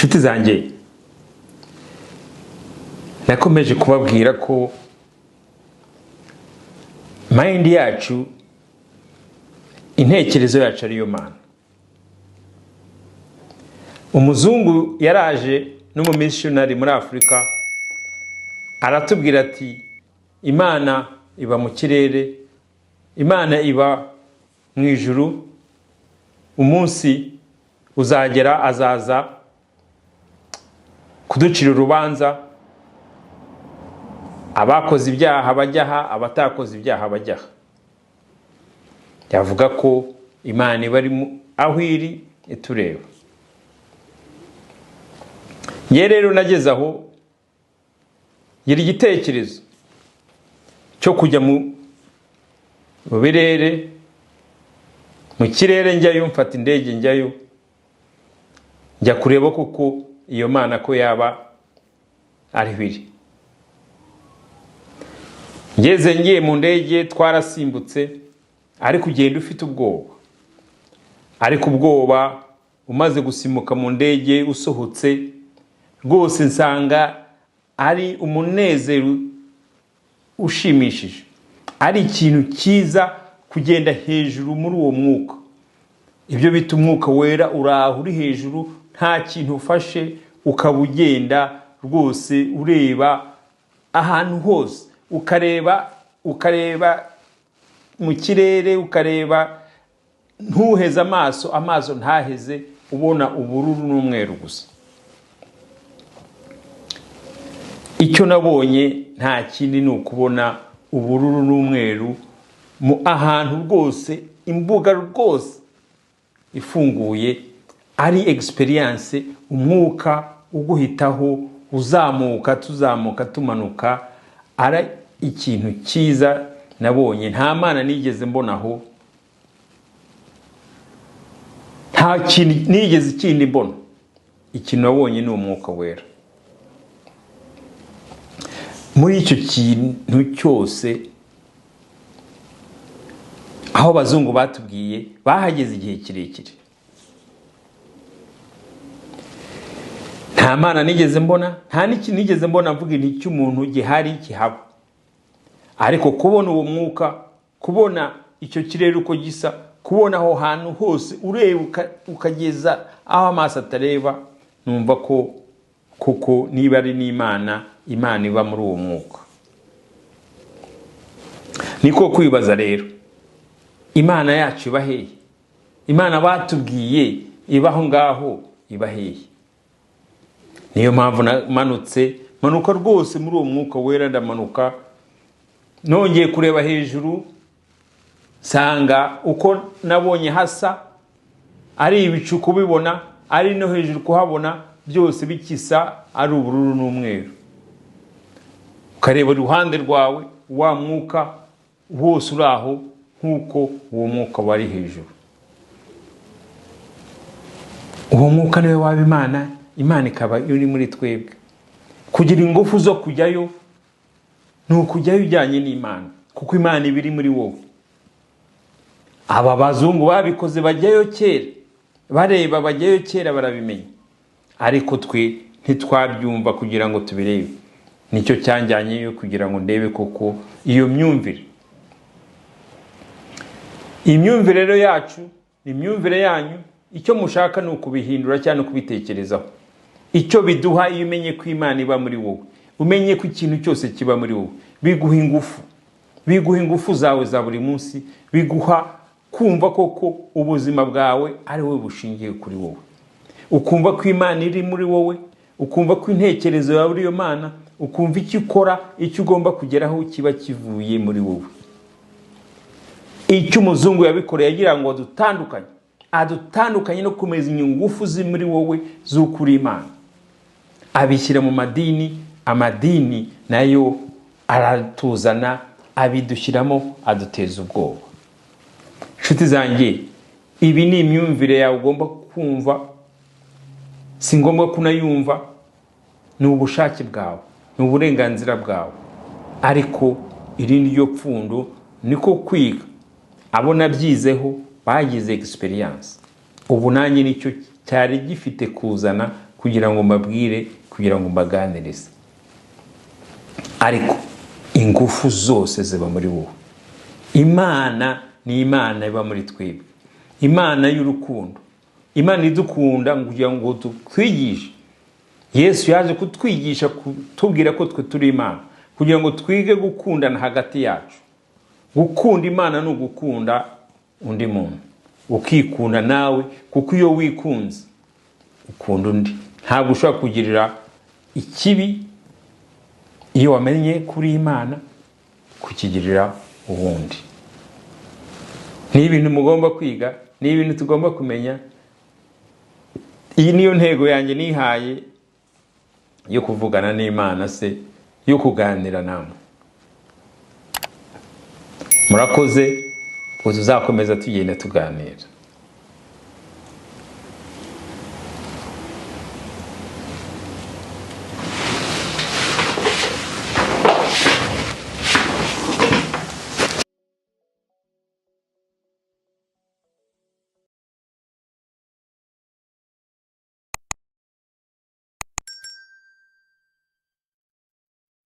inshuti zanjye nakomeje kubabwira ko mind yacu intekerezo yacu ariyo Mana. Umuzungu yaraje n'umumissionary muri Afrika aratubwira ati Imana iba mu kirere, Imana iba mu ijuru, umunsi uzagera azaza kuducira urubanza, abakoze ibyaha bajyaha, abatakoze ibyaha bajyaha. Yavuga ko Imana iba ari aho iri itureba. Nge rero nageze aho yiri igitekerezo cyo kujya mu birere, mu kirere njyayo, mfata indege njyayo, njya kureba kuko iyo Mana ko yaba ari biri. Ngeze ngiye mu ndege, twarasimbutse, ariko ugenda ufite ubwoba. Ariko ubwoba umaze gusimuka mu ndege, usohotse, rwose nsanga ari umunezero ushimishije, ari ikintu cyiza kugenda hejuru muri uwo mwuka. Ibyo bita umwuka wera, uraho uri hejuru, nta kintu ufashe, ukaba ugenda rwose ureba ahantu hose, ukareba mu kirere, ukareba ntuheze amaso ntaheze, ubona ubururu n'umweru gusa. Icyo nabonye nta kindi ni ukubona ubururu n'umweru mu ahantu rwose, imbuga rwose ifunguye, ari experience, umwuka uguhitaho, uzamuka, tuzamuka, tumanuka, ari ikintu cyiza nabonye. Nta Mana nigeze mbonaho, nta kintu nigeze ikindi mbona. Ikintu nabonye ni umwuka wera. Muri icyo kintu cyose, aho abazungu batubwiye, bahageze igihe kirekire. Nta Mana nigeze mbona, nta n'ikintu nigeze mbona mvuga nti cy'umuntu gihari kihaba. Ariko kubona uwo mwuka, kubona icyo kirere uko gisa, kubona aho hantu hose ureba ukageza aho amaso atareba, numva ko kuko niba ari n'Imana, Imana iba muri uwo mwuka. Niko kwibaza rero, Imana yacu iba hehe? Imana batubwiye ibaho ngaho iba hehe? Niyo mpamvu manuka rwose muri uwo mwuka wera, ndamanuka, nongeye kureba hejuru, sanga uko nabonye hasa, ari ibicu kubibona, ari no hejuru kuhabona, byose bikisa ari ubururu n'umweru. Ukareba iruhande rwawe, wa mwuka wose uraho nkuko uwo mwuka wari hejuru. Uwo mwuka niwe waba Imana, Imana ikaba iri muri twebwe. Kugira ingufu zo kujyayo ni ukujyayo ujyanye n'Imana, kuko Imana iba iri muri wowe. Aba bazungu babikoze bajyayo kera, bareba bajyayo kera, barabimenya. Ariko twe ntitwabyumva kugira ngo tubirebe. Nicyo cyanjyanyeyo kugira ngo ndebe koko iyo myumvire. Imyumvire rero yacu, imyumvire yanyu, icyo mushaka ni ukubihindura cyane kubitekerezaho. Icyo biduha iyo umenye ko Imana iba muri wowe, umenye ko ikintu cyose kiba muri wowe, biguha ingufu. Biguha ingufu zawe za buri munsi, biguha kumva koko ubuzima bwawe ari wowe bushingiye kuri wowe. Ukumva ko Imana iri muri wowe, ukumva ko intekerezo yawe ari yo Mana, ukumva icyo ukora, icyo ugomba kugeraho kiba kivuye muri wowe. Icyo umuzungu yabikoreye agira ngo adutandukanye no kumeza inyungufu ziri muri wowe z'ukuri Imana, abishyira mu madini. Amadini nayo aratuzana, abidushyiramo, aduteza ubwoba. Inshuti zanjye, ibi ni imyumvire yawe ugomba kumva, si ngombwa kunayumva, ni ubushake bwawe, ni uburenganzira bwawe. Ariko irindi ryo pfundo niko kwiga. Abo nabyizeho bagize experience. Ubu nanjye nicyo cyari gifite kuzana kugira ngo mbabwire, kugira ngo mbaganirize. Ariko ingufu zose ziba muri wowe. Imana ni Imana iba muri twebwe, Imana y'urukundo, Imana idukunda kugira ngo tutwigishe. Yesu yaje kutwigisha, kutubwira ko twe turi Imana, kugira ngo twige gukundana hagati yacu. Gukunda Imana ni ugukunda undi muntu, ukikunda nawe, kuko iyo wikunze ukunda undi. Ntabwo ushobora kugirira ikibi iyo wamenye kuri Imana kukigirira uwundi. Ni ibintu mugomba kwiga, ni ibintu tugomba kumenya. Iyi niyo ntego yanjye nihaye yo kuvugana n'Imana se, yo kuganira namwe. Murakoze, tuzakomeza tugenda tuganira.